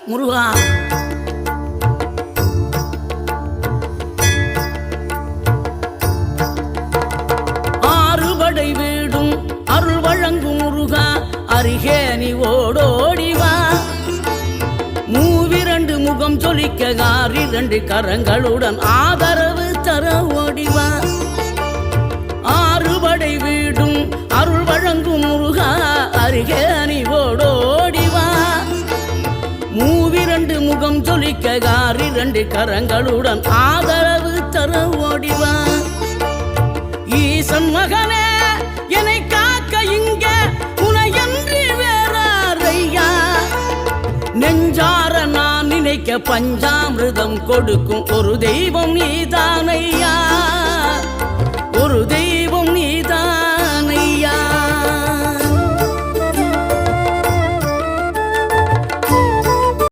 முருகா. ஆறுபடை வீடும் அருள் வழங்கும் முருகா, அருகே நீ ஓடோடிவா. மூவிரண்டு முகம் ஜொலிக்க ஆறிரண்டு கரங்களுடன் ஆதரவு தர ஓடிவா. ஆறுபடை வீடும் அருள் வழங்கும் முருகா, அருகே நீ ஓடோடிவா. மூவிரண்டு முகம் ஜொலிக்க ஆறிரண்டு கரங்களுடன் ஆதரவு தர ஓடிவா. ஈசன் மகனே என்னை காக்க இங்க உனையன்றி வேறாரையா. நெஞ்சார நான் நினைக்க பஞ்சாமிர்தம் கொடுக்கும் ஒரு தெய்வம் நீதானையா. ஒரு தெய்வம்